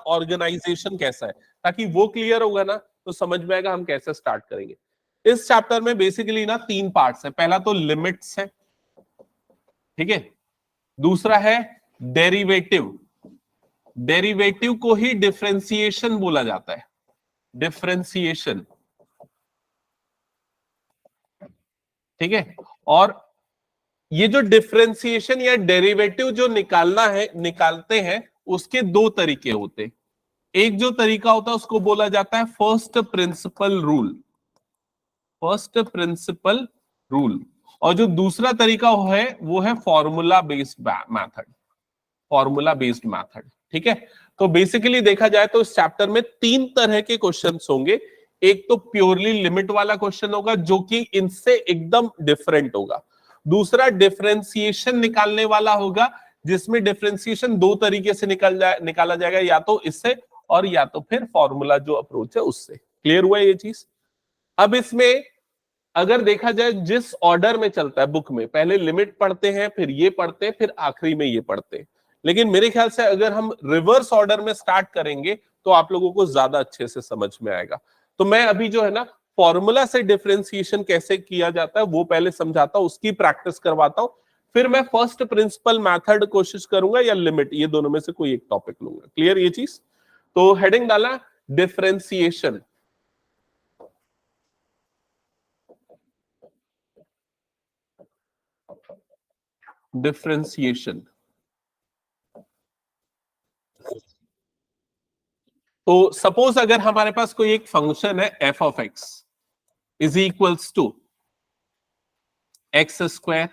Organisation कैसा है, ताकि वो क्लियर होगा ना तो समझ में आएगा हम कैसे स्टार्ट करेंगे। इस चैप्टर में बेसिकली ना 3 पार्ट्स है। पहला तो लिमिट्स है, ठीक है, दूसरा है डेरिवेटिव, डेरिवेटिव को ही डिफरेंशिएशन बोला जाता है, डिफरेंशिएशन, ठीक है। और ये जो डिफरेंशिएशन या डेरिवेटिव जो निकालते हैं उसके 2 तरीके होते हैं। एक जो तरीका होता है उसको बोला जाता है first principle rule, first principle rule, और जो दूसरा तरीका है वो है formula based method, formula based method, ठीक है। तो बेसिकली देखा जाए तो इस चैप्टर में 3 तरह के क्वेश्चंस होंगे। एक तो प्योरली लिमिट वाला क्वेश्चन होगा जो कि इनसे एकदम डिफरेंट होगा। दूसरा डिफरेंशिएशन निकालने वाला होगा जिसमें डिफरेंशिएशन 2 तरीके से निकाला जाएगा, या तो इससे और या तो फिर फॉर्मूला जो अप्रोच है उससे। क्लियर हुआ ये चीज? अब इसमें अगर देखा जाए जिस ऑर्डर में चलता है बुक में, पहले लिमिट पढ़ते हैं, फिर ये पढ़ते हैं, फिर आखिरी में ये पढ़ते हैं, लेकिन मेरे ख्याल से अगर हम रिवर्स ऑर्डर में स्टार्ट करेंगे तो आप लोगों को ज्यादा अच्छे से समझ में आएगा। तो मैं अभी जो है ना फॉर्मूला से डिफरेंशिएशन कैसे किया जाता है वो पहले समझाता हूं, उसकी प्रैक्टिस करवाता हूं, फिर मैं फर्स्ट प्रिंसिपल मेथड कोशिश करूंगा या लिमिट, ये दोनों में से कोई एक टॉपिक लूंगा। क्लियर ये चीज? तो हेडिंग डाला डिफरेंशिएशन। डिफरेंशिएशन तो सपोज अगर हमारे पास कोई एक फंक्शन है F of X is equals to X square,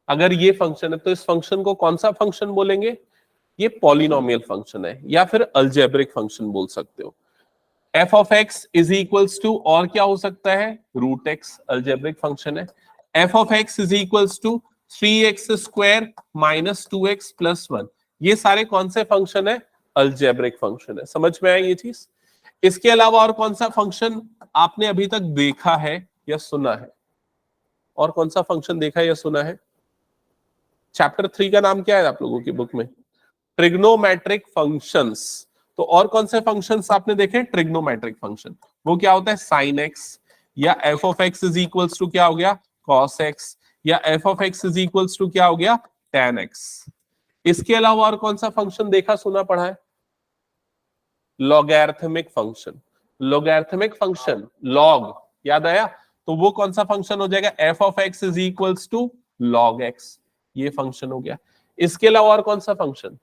अगर ये फंक्शन है तो इस फंक्शन को कौन सा फंक्शन बोलेंगे? ये पॉलिनोमियल फंक्शन है या फिर अलजेब्रिक फंक्शन बोल सकते हो। F of X is equals to और क्या हो सकता है? रूट एक्स, अलजेब्रिक फंक्शन है। F of X is equals to 3x square minus 2x plus 1, ये सारे कौन से फंक्शन है? अलजेब्रिक फंक्शन है। समझ में आई ये चीज? इसके अलावा और कौन सा फंक्शन आपने अभी तक देखा है या सुना है? और कौन सा फंक्शन देखा है या सुना है? चैप्टर 3 का नाम क्या है आप लोगों की बुक में? Trigonometric functions. तो और कौन से फंक्शंस आपने देखे? Trigonometric function. वो क्या होता है? साइन एक्स, या F of X is equals to क्या हो गया? कॉस एक्स, या F of X is equals to क्या हो गया? tan X. इसके अलावा और कौन सा फंक्शन देखा सुना पढ़ा है? Logarithmic function, logarithmic function, log याद आया? तो वो कौन सा फंक्शन हो जाएगा? F of X is equals to log X, ये फंक्शन हो गया। इसके अलावा और कौन सा function?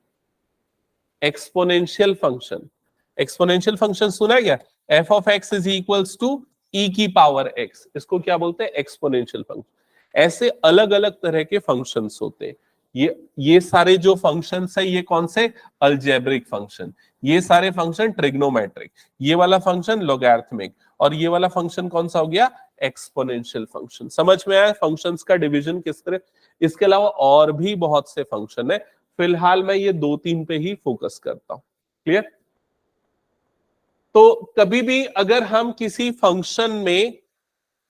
Exponential function. Exponential function सुना है क्या? F of X is equals to E की पावर एक्स, इसको क्या बोलते हैं? Exponential function. ऐसे अलग अलग तरह के फंक्शंस होते हैं। ये सारे जो फंक्शंस है ये कौन से? Algebraic function. ये सारे फंक्शन ट्रिग्नोमेट्रिक, ये वाला फंक्शन लॉगैरिथमिक, और ये वाला फंक्शन कौन सा हो गया? Exponential function. समझ में आया फंक्शंस का डिवीजन किस तरह? इसके अलावा और भी बहुत से फंक्शन है, फिलहाल मैं ये 2-3 पे ही फोकस करता हूं। क्लियर? तो कभी भी अगर हम किसी फंक्शन में,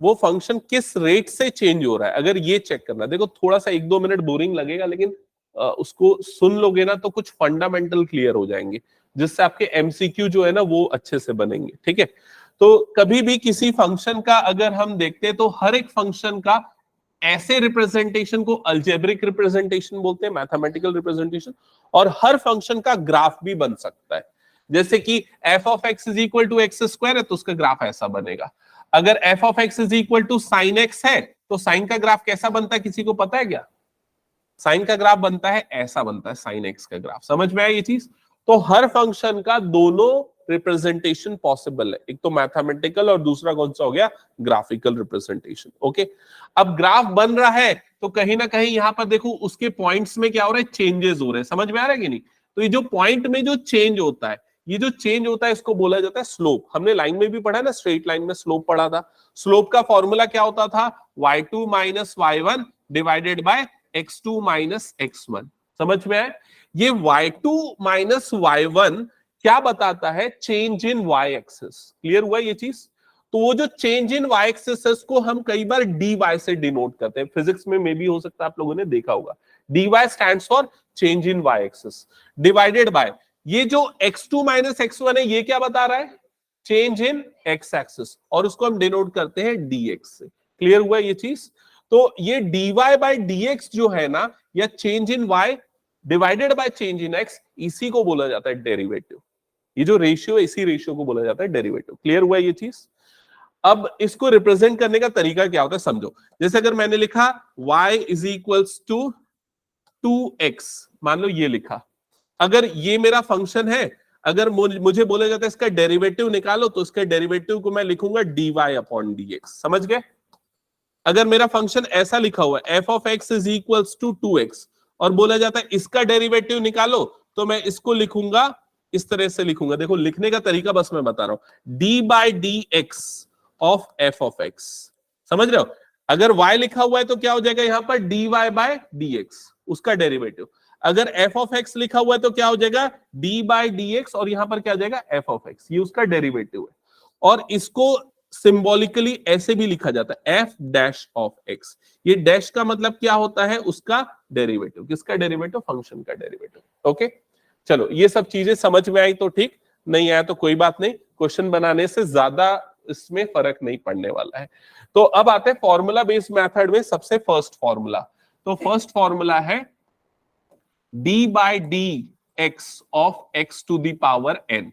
वो फंक्शन किस रेट से चेंज हो रहा है, अगर ये चेक करना, देखो थोड़ा सा 1-2 मिनट बोरिंग लगेगा, लेकिन उसको सुन लोगे ना तो कुछ फंडामेंटल क्लियर हो जाएंगे, जिससे आपके एमसीक्यू जो है ना वो अच्छे से बनेंगे। ठीक है? तो कभी भी किसी फंक्शन का अगर हम देखते हैं तो हर एक फंक्शन का ऐसे रिप्रेजेंटेशन को अलजेब्रिक रिप्रेजेंटेशन बोलते हैं, मैथमेटिकल रिप्रेजेंटेशन, और हर फंक्शन का ग्राफ भी बन सकता है। जैसे कि F of X is equal to X square है तो उसका ग्राफ ऐसा बनेगा। अगर F of X is equal to sine X है तो साइन का ग्राफ कैसा बनता है? किसी को पता है क्या? साइन का ग्राफ बनता है ऐसा, बनता है साइन एक्स का ग्राफ। समझ में आया ये चीज? तो हर फंक्शन का दोनों रिप्रेजेंटेशन पॉसिबल है, एक तो मैथमेटिकल और दूसरा कौन सा हो गया? Graphical representation. ओके, अब ग्राफ बन रहा है तो कहीं ना कहीं यहां पर देखो उसके पॉइंट्स में क्या हो रहा है? चेंजेस हो रहे हैं। समझ में आ रहा है कि नहीं? तो ये जो पॉइंट में जो चेंज होता है, ये जो चेंज होता है इसको बोला जाता है स्लोप। हमने लाइन में भी पढ़ा है ना, स्ट्रेट लाइन में स्लोप पढ़ा था। स्लोप का फॉर्मूला क्या होता था? y2 minus y1 divided by x2 minus x1। समझ में आए? ये y2 माइनस y1 क्या बताता है? Change in y axis. Clear हुआ ये चीज? तो वो जो चेंज इन y एक्सिस को हम कई बार dy से डिनोट करते हैं। फिजिक्स में भी हो सकता है आप लोगों ने देखा होगा। dy stands for change in y axis, divided by ये जो x2 माइनस x1 है ये क्या बता रहा है? चेंज इन x एक्सिस, और उसको हम डिनोट करते हैं dx से। क्लियर हुआ ये चीज? तो ये dy बाय dx जो है ना, या change in y divided by change in x, इसी को बोला जाता है डेरिवेटिव। ये जो रेशियो है, इसी रेशियो को बोला जाता है डेरिवेटिव। क्लियर हुआ ये चीज? अब इसको रिप्रेजेंट करने का तरीका क्या होता है समझो। जैसे अगर मैंने लिखा y is equals to 2x, मान लो ये लिखा, अगर ये मेरा फंक्शन है, अगर मुझे बोला जाता है इसका डेरिवेटिव निकालो, तो इसके डेरिवेटिव को मैं लिखूंगा dy अपॉन dx। समझ गए? अगर मेरा फंक्शन ऐसा लिखा हुआ है f of x is equals to 2x, और बोला जाता है इसका डेरिवेटिव निकालो, तो मैं इसको लिखूंगा, इस तरह से लिखूंगा। देखो लिखने का तरीका बस मैं बता रहा हूं, d by D X of f of x। समझ रहे हो? अगर y लिखा हुआ है तो क्या हो जाएगा यहां पर dy बाय dx, उसका डेरिवेटिव। अगर f ऑफ x लिखा हुआ है तो क्या हो जाएगा d बाई dx, और यहां पर क्या हो जाएगा f ऑफ x, ये उसका डेरिवेटिव है। और इसको सिंबॉलिकली ऐसे भी लिखा जाता है f डैश ऑफ x। ये डैश का मतलब क्या होता है? उसका डेरिवेटिव। किसका डेरिवेटिव? फंक्शन का डेरिवेटिव। ओके, चलो ये सब चीजें समझ में आई तो ठीक, नहीं आया तो कोई बात नहीं, क्वेश्चन बनाने से ज्यादा इसमें फर्क नहीं पड़ने वाला है। तो अब आते हैं फॉर्मूला बेस्ड मेथड में सबसे फर्स्ट फॉर्मूला। तो फर्स्ट फॉर्मूला है d by D X of x to the power n,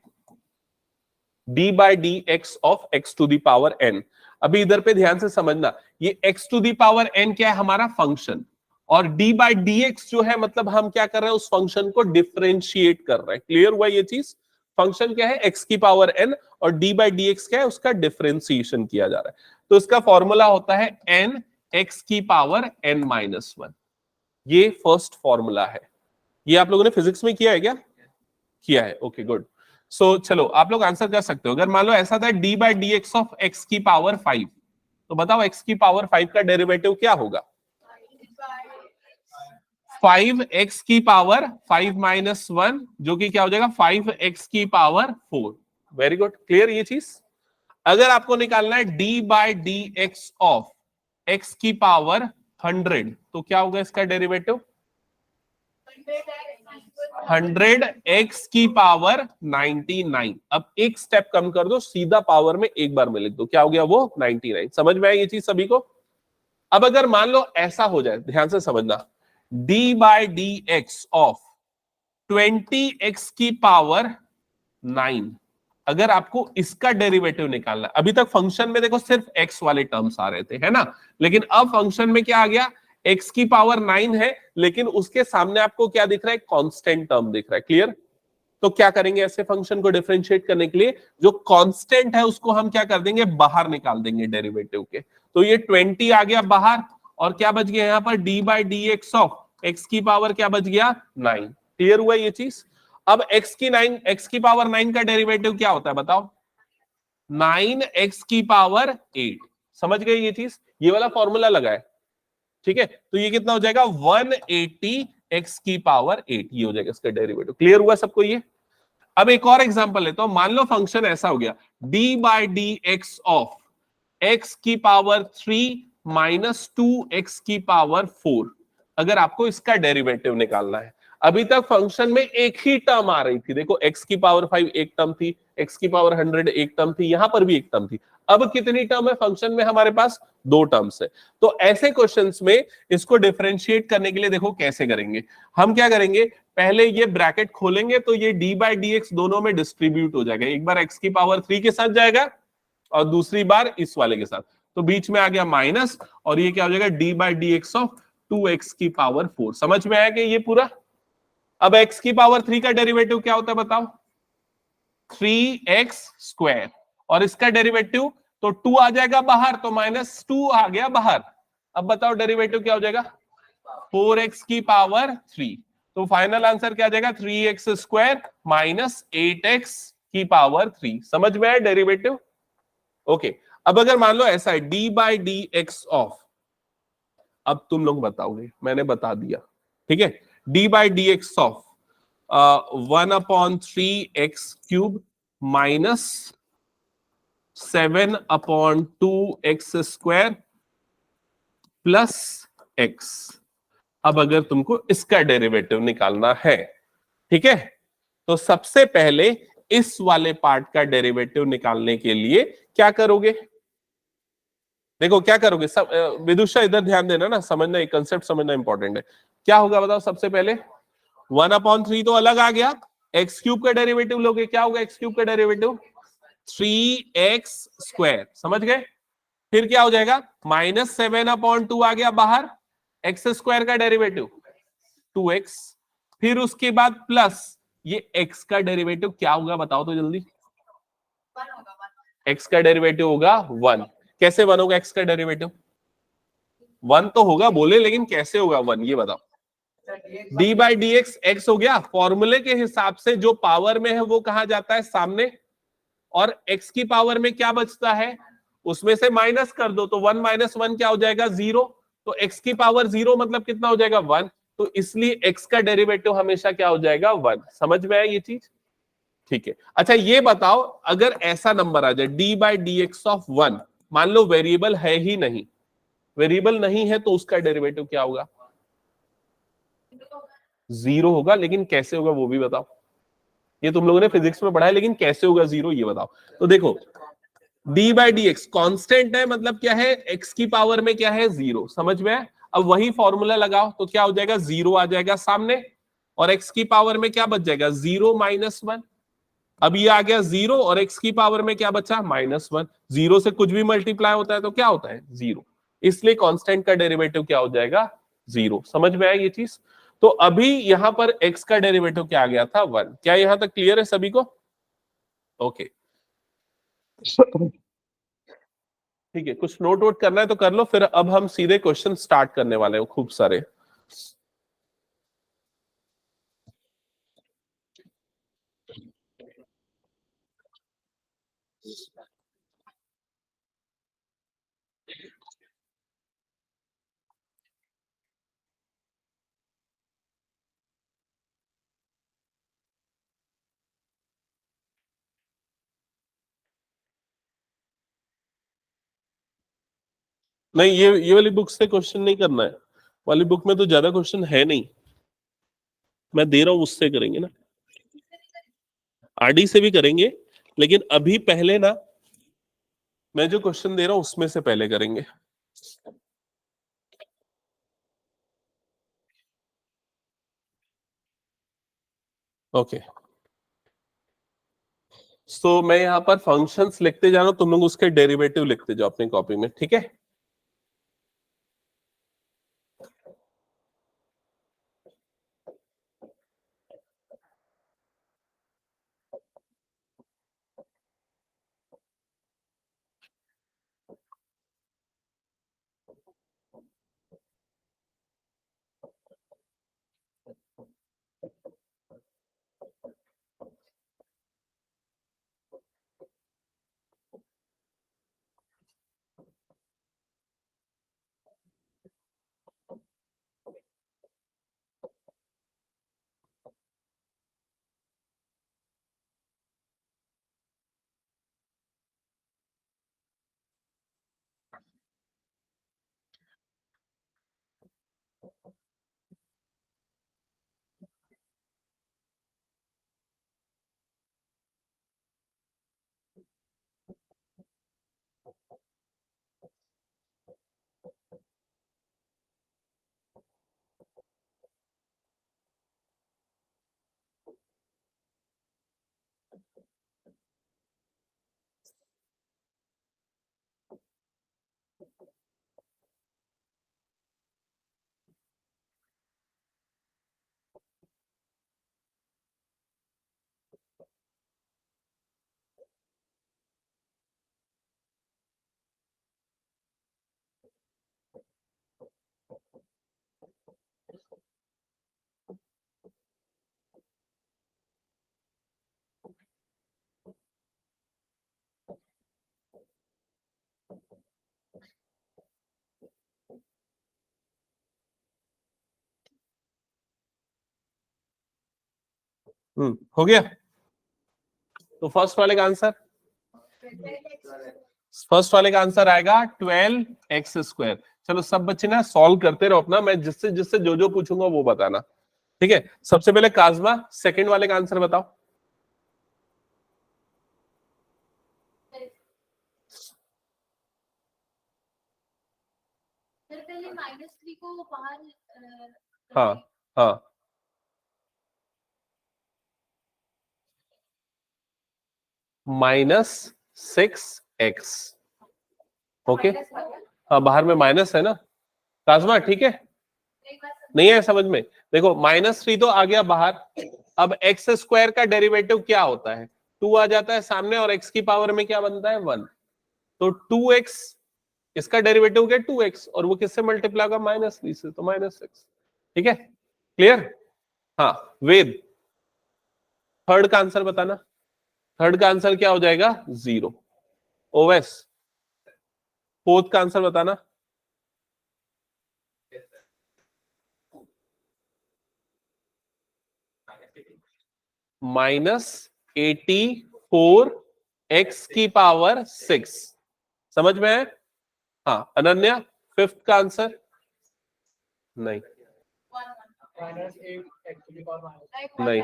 d by D X of x to the power n। अभी इधर पे ध्यान से समझना, ये x to the power n क्या है? हमारा फंक्शन। और d बाई डी एक्स जो है, मतलब हम क्या कर रहे हैं? उस फंक्शन को डिफरेंशिएट कर रहे हैं। क्लियर हुआ ये चीज? फंक्शन क्या है? x की पावर n, और d बाई डी एक्स क्या है? उसका डिफरेंशिएशन किया जा रहा है। तो इसका फॉर्मूला होता है n x की पावर n माइनस 1। ये फर्स्ट फॉर्मूला है। ये आप लोगों ने फिजिक्स में किया है क्या? किया है, ओके गुड। सो चलो आप लोग आंसर कर सकते हो। अगर मान लो ऐसा था d by D X of x की पावर 5, तो बताओ x की पावर 5 का डेरिवेटिव क्या होगा? 5x की पावर 5 माइनस 1, जो कि क्या हो जाएगा 5x की पावर 4। वेरी गुड, क्लियर ये चीज? अगर आपको निकालना है d by D X of x की पावर 100, तो क्या होगा इसका डेरिवेटिव? 100x की पावर 99। अब एक स्टेप कम कर दो, सीधा पावर में एक बार में लिख दो, क्या हो गया वो? 99। समझ में आई ये चीज सभी को? अब अगर मान लो ऐसा हो जाए, ध्यान से समझना, d by D X of 20x की पावर 9, अगर आपको इसका डेरिवेटिव निकालना है, अभी तक फंक्शन में देखो सिर्फ x वाले टर्म्स आ रहे थे, है ना, लेकिन अब फंक्शन में क्या आ गया? x की पावर 9 है, लेकिन उसके सामने आपको क्या दिख रहा है? कांस्टेंट टर्म दिख रहा है। क्लियर? तो क्या करेंगे ऐसे फंक्शन को डिफरेंशिएट करने के लिए? जो कांस्टेंट है उसको हम क्या कर देंगे? बाहर निकाल देंगे डेरिवेटिव के। तो ये 20 आ गया बाहर, और क्या बच गया यहाँ पर? d by D X of x की पावर क्या बच गया? 9। क्लियर हुआ ये चीज? अब x की पावर 9 का डेरिवेटिव क्या होता है बताओ? 9x की पावर 8। समझ गए ये चीज? ये वाला फॉर्मूला लगा है, ठीक है? तो ये कितना हो जाएगा? 180x की पावर 8, ये हो जाएगा इसका डेरिवेटिव। क्लियर हुआ सबको ये? अब एक और एग्जांपल लेता हूं। मान लो फंक्शन ऐसा हो गया, d by D X of x की पावर 3 माइनस 2x की पावर 4। अगर आपको इसका डेरिवेटिव निकालना है, अभी तक फंक्शन में एक ही टर्म आ रही थी। देखो x की पावर 5 एक टर्म थी, x की पावर 100 एक टर्म थी, यहां पर भी एक टर्म थी। अब कितनी टर्म है फंक्शन में? हमारे पास 2 टर्म्स है। तो ऐसे क्वेश्चंस में इसको डिफरेंशिएट करने के लिए देखो कैसे करेंगे। हम क्या करेंगे? पहले ये ब्रैकेट खोलेंगे, तो ये d बाई डी एक्स दोनों में डिस्ट्रीब्यूट हो जाएगा। एक बार x की पावर 3 के साथ जाएगा, और दूसरी बार इस वाले के साथ, तो बीच में आ गया माइनस, और ये क्या हो जाएगा? d by D X of 2x की पावर 4। समझ में आया कि ये पूरा? अब x की पावर 3 का डेरिवेटिव क्या होता है बताओ? 3x स्क्वायर, और इसका डेरिवेटिव तो 2 आ जाएगा बाहर, तो -2 आ गया बाहर। अब बताओ डेरिवेटिव क्या हो जाएगा? 4x की पावर 3। तो फाइनल आंसर क्या आ जाएगा? 3x स्क्वायर माइनस 8x की पावर 3। समझ में आया डेरिवेटिव? ओके, अब अगर मान लो ऐसा है d by D X of, अब तुम लोग बताओगे, मैंने बता दिया, ठीक है, d by D X of 1/3x cube minus 7/2x square plus x। अब अगर तुमको इसका डेरिवेटिव निकालना है, ठीक है, तो सबसे पहले इस वाले पार्ट का डेरिवेटिव निकालने के लिए क्या करोगे? देखो क्या करोगे सब, विदुषा इधर ध्यान देना ना, समझना, एक कंसेप्ट समझना इंपॉर्टेंट है। क्या होगा बताओ? सबसे पहले 1/3 तो अलग आ गया, एक्स क्यूब का डेरिवेटिव लोगे, क्या होगा एक्स क्यूब का डेरिवेटिव? 3x², समझ गए? फिर क्या हो जाएगा? -7/2 आ गया बाहर, x² का डेरिवेटिव 2x, फिर उसके बाद प्लस ये x का डेरिवेटिव क्या होगा बताओ तो जल्दी? x का डेरिवेटिव होगा 1। कैसे 1 होगा x का डेरिवेटिव? 1 तो होगा बोले, लेकिन कैसे होगा 1 ये बताओ? d/dx x हो गया, फॉर्मूले के हिसाब से जो पावर में है वो कहा जाता है सामने, और x की पावर में क्या बचता है उसमें से माइनस कर दो, तो 1 - 1 क्या हो जाएगा? 0। तो x की पावर 0 मतलब कितना हो जाएगा? 1। तो इसलिए x का डेरिवेटिव हमेशा क्या हो जाएगा? 1। समझ में आया ये चीज? ठीक है। अच्छा ये बताओ, अगर ऐसा नंबर आ जाए d/dx ऑफ 1, मान लो वेरिएबल है ही नहीं, वेरिएबल नहीं है तो उसका डेरिवेटिव क्या होगा? 0 होगा, लेकिन कैसे होगा वो भी बताओ? ये तुम लोगों ने फिजिक्स में पढ़ा है, लेकिन कैसे होगा 0 ये बताओ। तो देखो d/dx कांस्टेंट है, मतलब क्या है? x की पावर में क्या है? 0। समझ में है? अब वही फॉर्मूला लगाओ तो क्या हो जाएगा? 0 आ जाएगा सामने, और x की पावर में क्या बच जाएगा? 0 - 1। अब ये आ गया 0, और x की पावर में क्या बचा? -1। 0 से कुछ भी मल्टीप्लाई होता है तो क्या होता है? 0। इसलिए कांस्टेंट का डेरिवेटिव क्या हो जाएगा? 0। समझ में आया ये चीज? तो अभी यहां पर x का डेरिवेटिव क्या आ गया था? 1। क्या यहां तक क्लियर है सभी को? ओके ठीक है, कुछ नोट वोट करना है तो कर लो, फिर अब हम सीधे क्वेश्चन स्टार्ट करने वाले हो खूब सारे। नहीं, ये वाली बुक से क्वेश्चन नहीं करना है, वाली बुक में तो ज्यादा क्वेश्चन है नहीं, मैं दे रहा हूं उससे करेंगे ना, आरडी से भी करेंगे, लेकिन अभी पहले ना मैं जो क्वेश्चन दे रहा हूं उसमें से पहले करेंगे। ओके सो मैं यहाँ पर फंक्शंस लिखते जा रहा हूं, तुम लोग उसके डेरिवेटिव लिखते जाओ अपनी कॉपी में, ठीक है? हो गया। तो फर्स्ट वाले का आंसर आएगा 12x²। चलो सब बच्चे ना सॉल्व करते रहो अपना, मैं जिससे जिससे जो जो पूछूंगा वो बताना, ठीक है? सबसे पहले काजमा, सेकंड वाले का आंसर बताओ। -3 को बाहर हाँ हाँ -6x। ओके हाँ बाहर में माइनस है ना काजमा, ठीक है नहीं है समझ में। देखो -3 तो आ गया बाहर। अब एक्स स्क्वायर का डेरिवेटिव क्या होता है, 2 आ जाता है सामने और x की पावर में क्या बनता है 1। तो 2x इसका डेरिवेटिव क्या 2x और वो किससे मल्टीप्लाई होगा -3 से, तो -6। ठीक है क्लियर। हाँ वेद थर्ड का आंसर बताना। थर्ड का आंसर क्या हो जाएगा 0। ओवेस फोर्थ का आंसर बताना। -84x की पावर 6। समझ में है। हाँ अनन्या फिफ्थ का आंसर नहीं नहीं।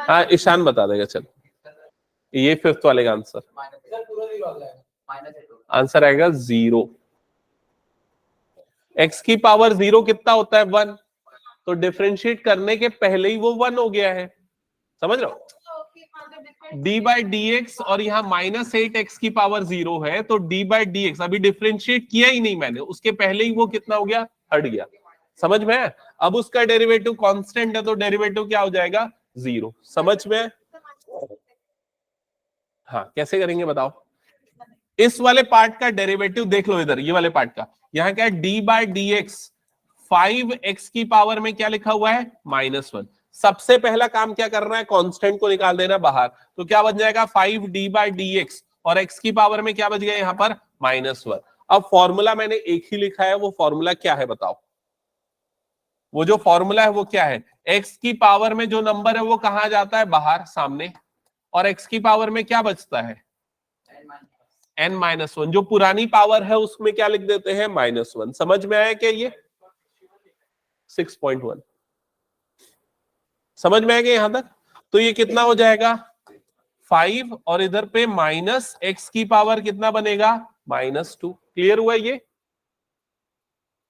हाँ ईशान बता देगा चल। ये फिफ्थ वाले का आंसर आंसर आएगा 0। x की पावर 0 कितना होता है 1, तो डिफरेंशिएट करने के पहले ही वो 1 हो गया है। समझ रहे हो d/dx और यहाँ -8x की पावर 0 है तो d/dx अभी डिफरेंशिएट किया ही नहीं मैंने, उसके पहले ही वो कितना हो गया हट गया। समझ में है। अब उसका डेरिवेटिव कांस्टेंट है तो डेरिवेटिव क्या हो जाएगा 0। समझ में। हाँ कैसे करेंगे बताओ। इस वाले पार्ट का डेरिवेटिव देख लो इधर, ये वाले पार्ट का यहाँ क्या है d/dx 5x की पावर में क्या लिखा हुआ है -1। सबसे पहला काम क्या करना है कांस्टेंट को निकाल देना बाहर, तो क्या बन जाएगा 5d/dx और x की पावर में क्या बच गया यहाँ पर -1। अब फॉर्मूला मैंने एक ही लिखा है, वो फॉर्मूला क्या है बताओ। वो जो फॉर्मूला है वो क्या है, x की पावर में जो नंबर है वो कहां जाता है बाहर सामने, और x की पावर में क्या बचता है n-1। जो पुरानी पावर है उसमें क्या लिख देते हैं -1। समझ में आया क्या ये 6.1 समझ में आएगा यहां तक। तो ये कितना हो जाएगा 5 और इधर पे -x की पावर कितना बनेगा -2। क्लियर हुआ ये।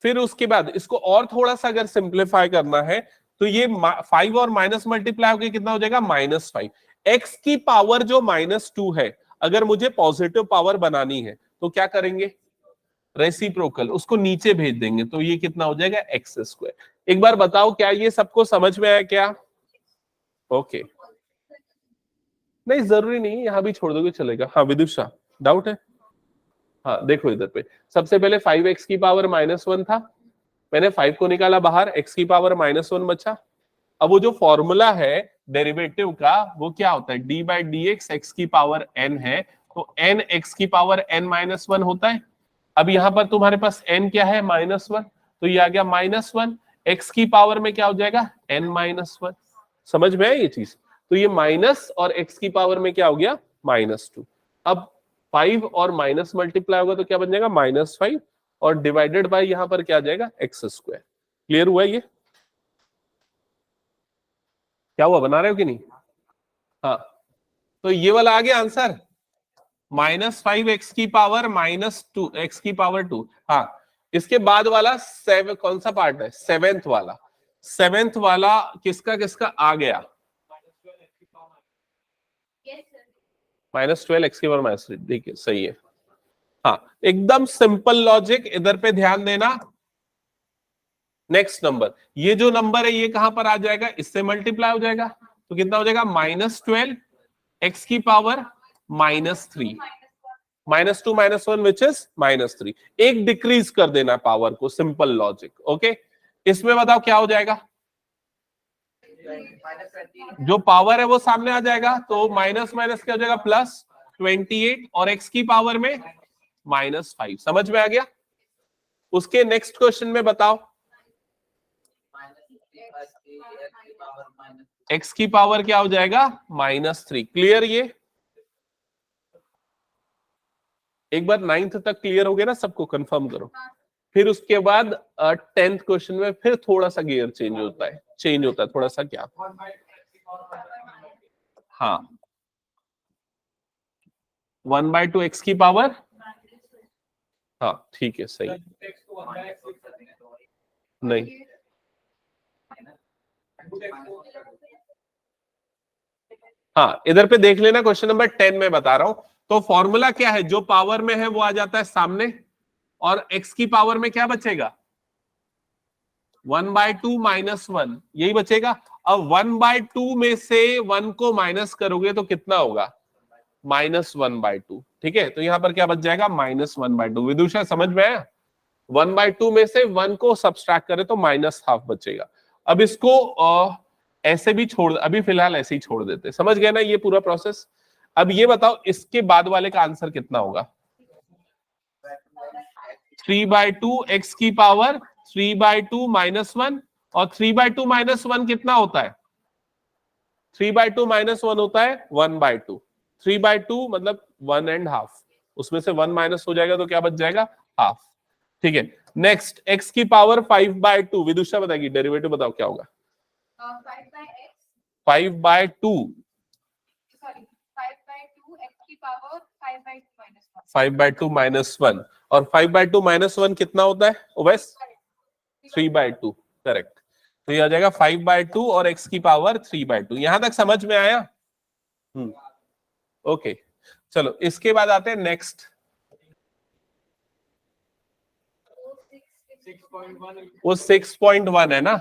फिर उसके बाद इसको और थोड़ा सा अगर सिंप्लीफाई करना है तो ये 5 और माइनस मल्टीप्लाई होकर कितना हो जाएगा -5। x की पावर जो -2 है अगर मुझे पॉजिटिव पावर बनानी है तो क्या करेंगे रेसिप्रोकल उसको नीचे भेज देंगे, तो ये कितना हो जाएगा x²। एक बार बताओ क्या ये सबको समझ में आया क्या। ओके नहीं जरूरी नहीं, यहां भी छोड़ दोगे चलेगा। हाँ विदुषा डाउट है। हाँ देखो इधर पे सबसे पहले 5x की पावर -1 था, मैंने 5 को निकाला बाहर, x की पावर -1 बचा। अब वो जो फॉर्मूला है डेरिवेटिव का वो क्या होता है d/dx x की पावर n है तो n x की पावर n-1 होता है। अब यहां पर तुम्हारे पास n क्या है -1 तो ये आ गया -1। x की पावर में क्या हो जाएगा n-1। समझ में है ये चीज। तो ये माइनस और x की पावर में क्या हो गया -2। अब 5 और माइनस मल्टीप्लाई होगा तो क्या बन जाएगा -5 और डिवाइडेड बाय यहां पर क्या आ जाएगा x²। क्लियर हुआ ये। क्या हुआ बना रहे हो कि नहीं। हाँ तो ये वाला आ गया आंसर -5x की पावर -2 x की पावर 2। हाँ इसके बाद वाला कौन सा पार्ट है सेवेंथ वाला। सेवेंथ वाला किसका किसका आ गया -12 x की पावर -3। ठीक है सही है। हाँ एकदम सिंपल लॉजिक, इधर पे ध्यान देना। नेक्स्ट नंबर ये जो नंबर है ये कहां पर आ जाएगा इससे मल्टीप्लाई हो जाएगा तो कितना हो जाएगा -12 x की पावर -3 -2 -1 विच इज -3। एक डिक्रीज कर देना पावर को, सिंपल लॉजिक। ओके इसमें बताओ क्या हो जाएगा, जो पावर है वो सामने आ जाएगा तो माइनस माइनस क्या हो जाएगा +28 और x की पावर में -5। समझ में आ गया। उसके नेक्स्ट क्वेश्चन में बताओ x की पावर क्या हो जाएगा -3। क्लियर ये। एक बार 9th तक क्लियर हो गया ना सबको, कंफर्म करो। फिर उसके बाद 10th क्वेश्चन में फिर थोड़ा सा गियर चेंज होता है थोड़ा सा क्या। हाँ 1/2 x की पावर हाँ ठीक है, सही। नहीं, हाँ इधर पे देख लेना, क्वेश्चन नंबर 10 में बता रहा हूं। तो फॉर्मूला क्या है, जो पावर में है वो आ जाता है सामने, और x की पावर में क्या बचेगा, 1/2 -1, यही बचेगा। अब 1/2 में से 1 को माइनस करोगे तो कितना होगा, -1/2। ठीक है, तो यहां पर क्या बच जाएगा, -1/2। विदुषा समझ में आया? 1/2 में से 1 को सब्सट्रैक्ट करें तो -1/2 बचेगा। अब इसको ऐसे भी छोड़, अभी फिलहाल ऐसे ही छोड़ देते, समझ गए ना ये पूरा प्रोसेस। अब ये बताओ इसके बाद वाले का आंसर कितना होगा, 3/2 x की पावर 3/2 -1, और 3/2 -1 कितना होता है, 3/2 -1 होता है 1/2। 3/2 मतलब 1.5, उसमें से 1 माइनस हो जाएगा तो क्या बच जाएगा, हाफ। ठीक है, नेक्स्ट x की पावर 5/2, विदुषा बताएगी, डेरिवेटिव बताओ क्या होगा, 5/2 5/2 -1, और 5/2 -1 कितना होता है ओवैस, 3/2, करेक्ट। तो ये आ जाएगा 5/2 और x की पावर 3/2। यहां तक समझ में आया? ओके, चलो इसके बाद आते हैं नेक्स्ट। वो 6.1 है ना,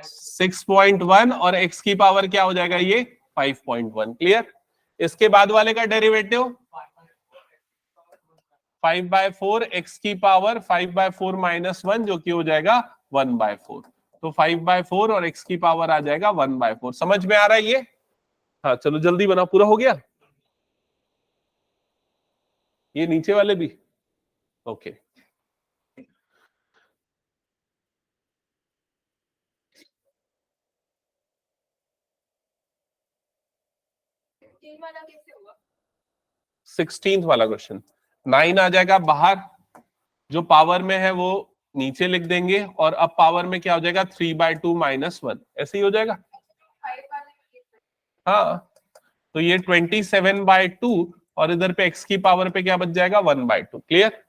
6.1 और x की पावर क्या हो जाएगा, ये 5.1। क्लियर? इसके बाद वाले का डेरिवेटिव 5/4 x की पावर 5/4 -1, जो कि हो जाएगा 1/4। तो 5/4 और x की पावर आ जाएगा 1/4। समझ में आ रहा है ये? हाँ चलो जल्दी बनाओ, पूरा हो गया ये नीचे वाले भी। ओके, वाला कैसे होगा, 16th वाला क्वेश्चन। 9 आ जाएगा बाहर, जो पावर में है वो नीचे लिख देंगे, और अब पावर में क्या हो जाएगा, 3/2 -1, ऐसे ही हो जाएगा। हाँ, तो ये 27/2, और इधर पे x की पावर पे क्या बच जाएगा, 1/2। क्लियर?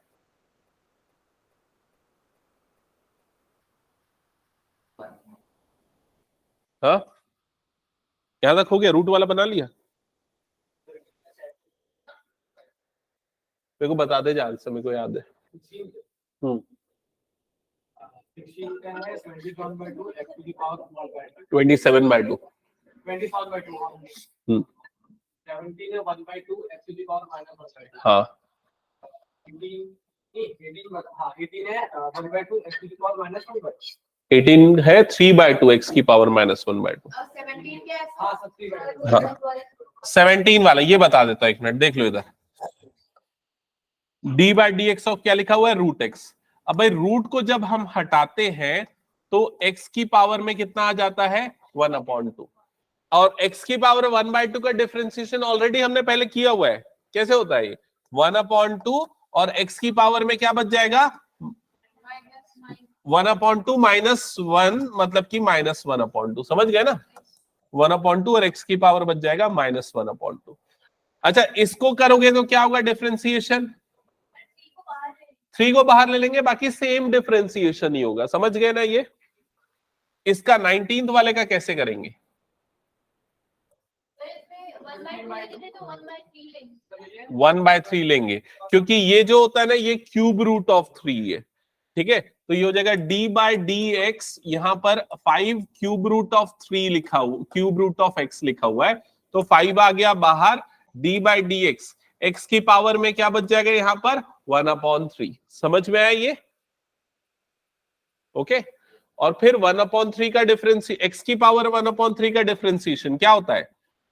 हाँ, यहां तक हो गया, रूट वाला बना लिया, मेरे को बता दे जहां से मेरे को याद है। 27/2। हाँ, 18 है 3/2 x की पावर -1/2। हाँ, 17 वाला ये बता देता है, एक मिनट देख लो इधर, d/dx ऑफ क्या लिखा हुआ है, √x। अब भाई रूट को जब हम हटाते हैं तो x की पावर में कितना आ जाता है, 1/2, और x की पावर 1/2 का डिफरेंशिएशन ऑलरेडी हमने पहले किया हुआ है। कैसे होता है ये, 1/2, और x की पावर में क्या बच जाएगा, 1/2 -1, मतलब कि -1/2। समझ गए ना, 1/2 और x की पावर बच जाएगा -1/2। अच्छा, इसको करोगे तो क्या होगा, डिफरेंशिएशन 3 को बाहर ले लेंगे, बाकी सेम डिफरेंशिएशन ही होगा। समझ गए ना ये? इसका 19th वाले का कैसे करेंगे, 1/3 लेंगे, क्योंकि ये जो होता है ना, ये क्यूब रूट ऑफ 3 है। ठीक है, तो ये हो जाएगा d/dx, यहां पर 5 क्यूब रूट ऑफ 3 लिखा हुआ, क्यूब रूट ऑफ x लिखा हुआ है, तो 5 आ गया बाहर, d/dx x की पावर में क्या बच जाएगा यहां पर, 1/3। समझ में आया ये? ओके, और फिर 1/3 का डिफरेंस, x की पावर 1/3 का डिफरेंशिएशन क्या होता है,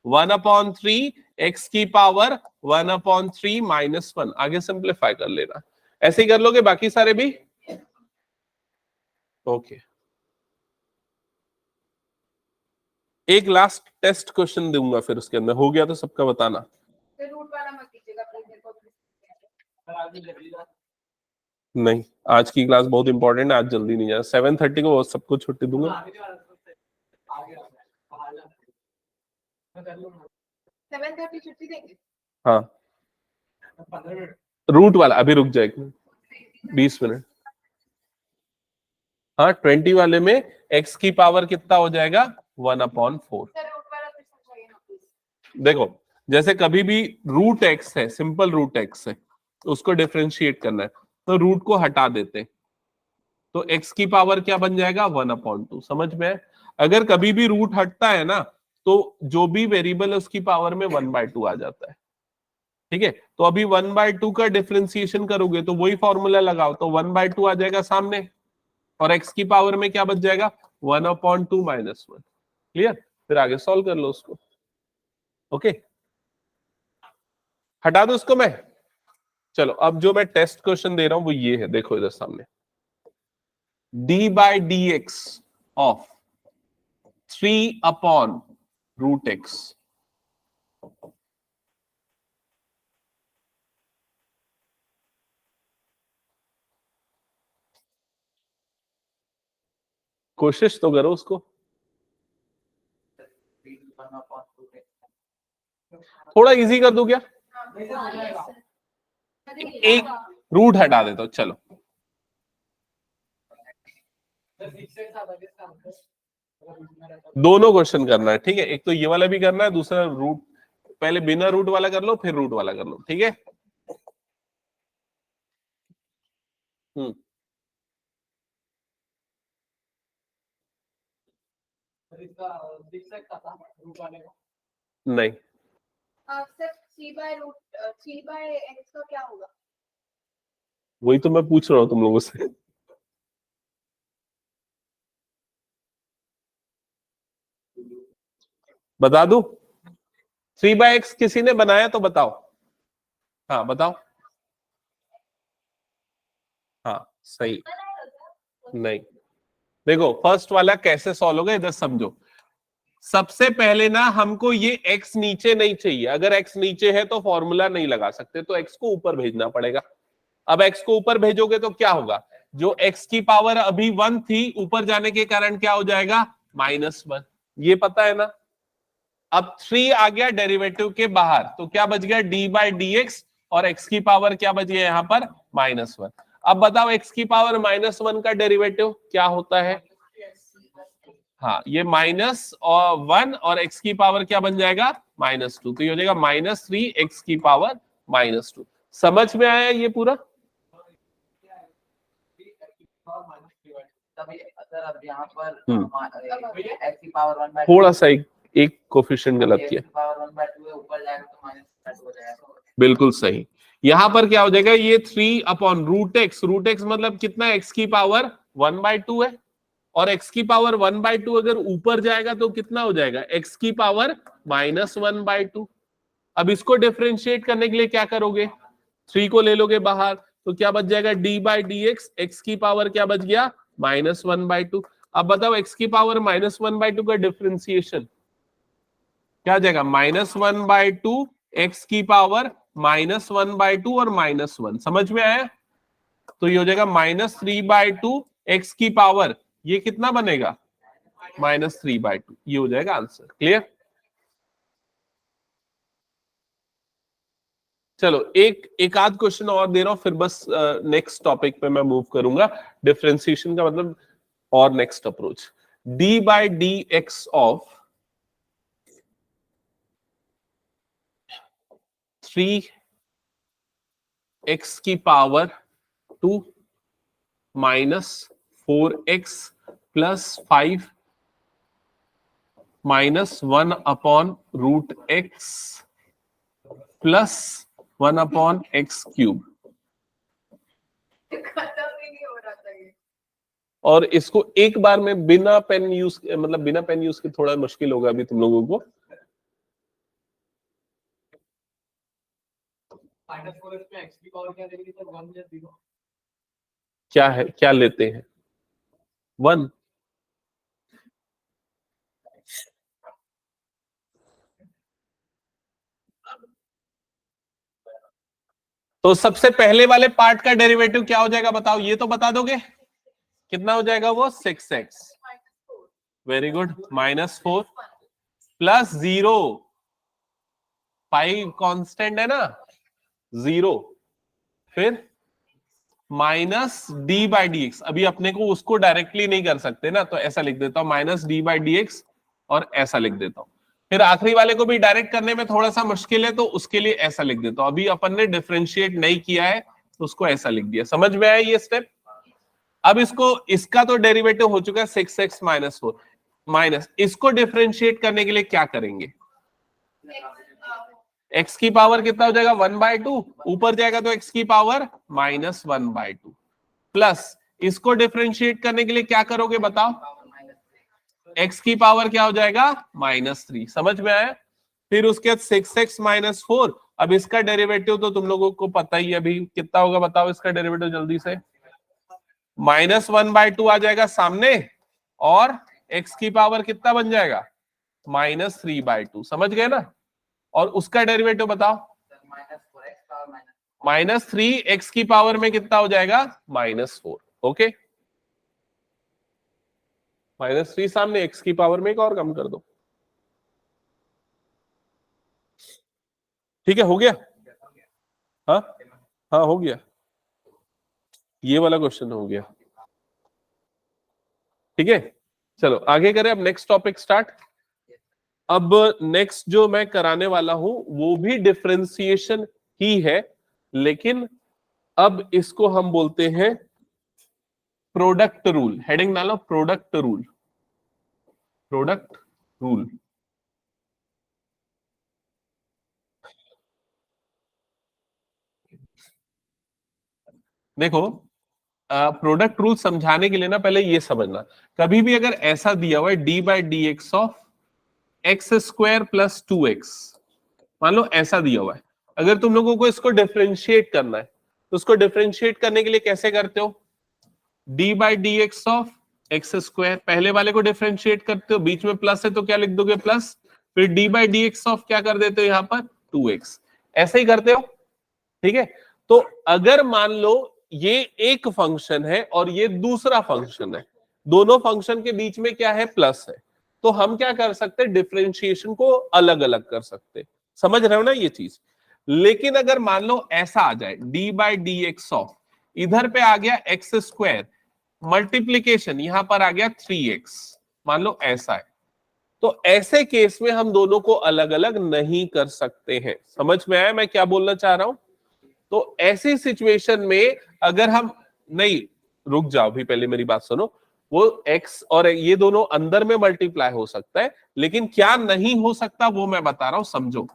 1/3 x की पावर 1/3 -1। आगे सिंप्लीफाई कर लेना, ऐसे ही कर लोगे बाकी सारे भी। ओके, एक लास्ट टेस्ट क्वेश्चन दूंगा, फिर उसके अंदर हो गया तो सबका बताना। रूट वाला मत कीजिएगा प्लीज, नहीं आज की क्लास बहुत इंपॉर्टेंट है, आज जल्दी नहीं जाना, 7:30 को सबको छुट्टी दूंगा। 7:30 छुट्टी देंगे? हाँ, रूट वाला अभी रुक जाए 20 मिनट। हाँ 20 वाले में x की पावर कितना हो जाएगा 1/4। देखो जैसे कभी भी रूट x है, सिंपल रूट x है, उसको डिफरेंशिएट करना है तो रूट को हटा देते, तो x की पावर क्या बन जाएगा 1/2। समझ में है? अगर कभी भी रूट हटता है ना तो जो भी वेरिएबल है उसकी पावर में 1/2 आ जाता है। ठीक है, तो अभी 1/2 का डिफरेंशिएशन करोगे तो वही फॉर्मूला लगाओ, तो 1/2 आ जाएगा सामने और x की पावर में क्या बच जाएगा 1/2 -1। क्लियर? फिर आगे सॉल्व कर लो उसको। ओके, हटा दो उसको मैं। चलो अब जो मैं टेस्ट क्वेश्चन दे रहा हूं वो ये है, देखो इधर सामने। d/dx ऑफ 3/√x कोशिश तो करो उसको। थोड़ा इजी कर दूं क्या? एक रूट हटा देता हूं, चलो। दोनों क्वेश्चन करना है, ठीक है? एक तो ये वाला भी करना है, दूसरा रूट, पहले बिना रूट वाला कर लो फिर रूट वाला कर लो, ठीक है? नहीं, x का क्या होगा? वही तो मैं पूछ रहा हूँ तुम लोगों से। बता दू 3/x किसी ने बनाया तो बताओ। हाँ बताओ। हाँ सही। नहीं, देखो फर्स्ट वाला कैसे सॉल्व होगा इधर समझो। सबसे पहले ना हमको ये x नीचे नहीं चाहिए, अगर x नीचे है तो फॉर्मूला नहीं लगा सकते, तो x को ऊपर भेजना पड़ेगा। अब x को ऊपर भेजोगे तो क्या होगा, जो x की पावर अभी 1 थी ऊपर जाने के कारण क्या हो जाएगा -1, ये पता है ना। अब 3 आ गया डेरिवेटिव के बाहर, तो क्या बच गया d/dx और x की पावर क्या बच गया यहां पर -1। अब बताओ x की पावर -1 का डेरिवेटिव क्या होता है? हाँ ये -1 और x की पावर क्या बन जाएगा -2, तो ये हो जाएगा -3 x की पावर -2। समझ में आया ये पूरा? अब यहाँ पर x की पावर 1/2 थोड़ा सा एक कोफिशिएंट गलत किया, पावर 1/2 ऊपर जाएगा तो -2 हो जाएगा। बिल्कुल सही। यहां पर क्या हो जाएगा, ये 3/√x, √x मतलब कितना, x की पावर 1/2 है, और x की पावर 1/2 अगर ऊपर जाएगा तो कितना हो जाएगा x की पावर -1/2। अब इसको डिफरेंशिएट करने के लिए क्या करोगे, 3 को ले लोगे बाहर, तो क्या बच जाएगा d/dx, x की पावर क्या बच गया -1/2। अब बताओ x की पावर -1/2 का डिफरेंशिएशन क्या आ जाएगा -1/2 x की पावर -1/2 और -1। समझ में आया? तो ये हो जाएगा -3/2 x की पावर, ये कितना बनेगा -3/2, ये हो जाएगा आंसर। क्लियर? चलो एक आध क्वेश्चन और दे रहा हूं, फिर बस नेक्स्ट टॉपिक पे मैं मूव करूंगा। डिफरेंशिएशन का मतलब और next approach, d/dx of 3x की पावर 2 -4x + 5 -1/√x + 1/x³। और इसको एक बार में बिना पेन यूज, मतलब बिना पेन यूज के थोड़ा मुश्किल होगा अभी तुम लोगों को। क्या है, क्या लेते हैं 1। तो सबसे पहले वाले पार्ट का डेरिवेटिव क्या हो जाएगा बताओ, ये तो बता दोगे कितना हो जाएगा वो 6x। वेरी गुड, -4 + 0, 5 कांस्टेंट है ना, 0 फिर minus D by D x. अभी अपने को उसको डायरेक्टली नहीं कर सकते ना, तो ऐसा लिख देता हूं minus D by D x, और ऐसा लिख देता हूं। फिर आखिरी वाले को भी डायरेक्ट करने में थोड़ा सा मुश्किल है, तो उसके लिए ऐसा लिख देता हूं। अभी अपन ने डिफरेंशिएट नहीं किया है तो उसको ऐसा लिख दिया। समझ में आया ये स्टेप? अब इसको, इसका तो डेरिवेटिव हो चुका है 6x माइनस 4, माइनस इसको डिफरेंशिएट करने के लिए क्या करेंगे? x की पावर कितना हो जाएगा? 1/2, ऊपर जाएगा तो x की पावर माइनस 1/2, प्लस इसको डिफरेंशिएट करने के लिए क्या करोगे बताओ? x की पावर क्या हो जाएगा? -3। समझ में आया? फिर उसके बाद 6x माइनस 4। अब इसका डेरिवेटिव तो तुम लोगों को पता ही है, अभी कितना होगा बताओ इसका डेरिवेटिव जल्दी से? -1/2 आ जाएगा सामने, और x की पावर कितना बन जाएगा? -3/2। समझ गए ना? और उसका डेरिवेटिव बताओ? -3 x की पावर में कितना हो जाएगा? -4। ओके, -3 सामने, x की पावर में एक और कम कर दो। ठीक है, हो गया? हाँ हाँ, हो गया। ये वाला क्वेश्चन हो गया। ठीक है, चलो आगे करें। अब नेक्स्ट टॉपिक स्टार्ट। अब नेक्स्ट जो मैं कराने वाला हूं वो भी डिफरेंशिएशन ही है, लेकिन अब इसको हम बोलते हैं प्रोडक्ट रूल। हेडिंग डालो, प्रोडक्ट रूल। Product rule. देखो, प्रोडक्ट रूल समझाने के लिए ना पहले ये समझना, कभी भी अगर ऐसा दिया हुआ है D by D X of x square plus 2x, मान लो ऐसा दिया हुआ है, अगर तुम लोगों को इसको डिफरेंशिएट करना है तो उसको डिफरेंशिएट करने के लिए कैसे करते हो? D by D X of x square, पहले वाले को डिफरेंशिएट करते हो, बीच में प्लस है तो क्या लिख दोगे? प्लस, फिर D by D X of क्या कर देते हो यहां पर? 2x। ऐसे ही करते हो। ठीक है, तो अगर मान लो ये एक फंक्शन है और ये दूसरा फंक्शन है, दोनों फंक्शन के बीच में क्या है? प्लस है, तो हम क्या कर सकते हैं? डिफरेंशिएशन को अलग अलग कर सकते। समझ रहे हो ना ये चीज? लेकिन अगर मान लो ऐसा आ जाए D by D X of, इधर पे आ गया एक्स स्क्वायर, मल्टीप्लीकेशन यहां पर आ गया 3x, मान लो ऐसा है, तो ऐसे केस में हम दोनों को अलग अलग नहीं कर सकते हैं। समझ में आया मैं क्या बोलना चाह रहा हूं? तो ऐसी सिचुएशन में अगर हम, नहीं रुक जाओ भी, पहले मेरी बात सुनो, वो x और ये दोनों अंदर में मल्टीप्लाई हो सकता है, लेकिन क्या नहीं हो सकता वो मैं बता रहा हूं, समझो।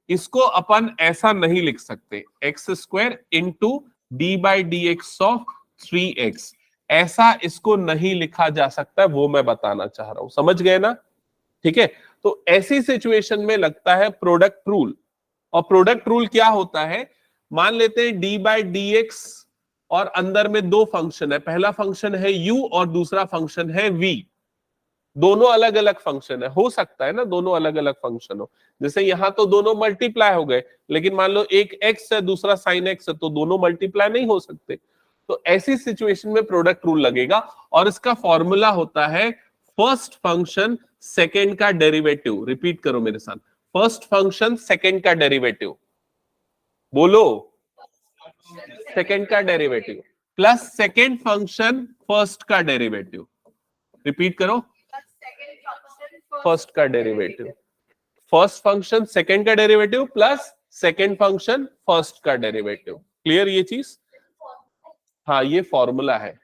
इसको अपन ऐसा नहीं लिख सकते, x square into D by D X of 3x, ऐसा इसको नहीं लिखा जा सकता, वो मैं बताना चाह रहा हूं। समझ गए ना? ठीक है, तो ऐसी सिचुएशन में लगता है प्रोडक्ट रूल। और प्रोडक्ट रूल क्या होता है? मान लेते हैं डी बाई डी एक्स और अंदर में दो फंक्शन है, पहला फंक्शन है u और दूसरा फंक्शन है v, दोनों अलग अलग फंक्शन है। हो सकता है ना दोनों अलग अलग फंक्शन हो, जैसे यहां तो दोनों मल्टीप्लाई हो गए, लेकिन मान लो एक x है दूसरा साइन x है, तो दोनों मल्टीप्लाई नहीं हो सकते। तो ऐसी सिचुएशन में प्रोडक्ट रूल लगेगा, और इसका फॉर्मूला होता है फर्स्ट फंक्शन सेकेंड का डेरिवेटिव। रिपीट करो मेरे साथ, फर्स्ट फंक्शन सेकेंड का डेरिवेटिव। बोलो, सेकेंड का derivative plus second function first का डेरिवेटिव। रिपीट करो, फर्स्ट का डेरिवेटिव, फर्स्ट फंक्शन सेकेंड का derivative plus second function first का डेरिवेटिव। क्लियर ये चीज? हाँ, ये फॉर्मूला है,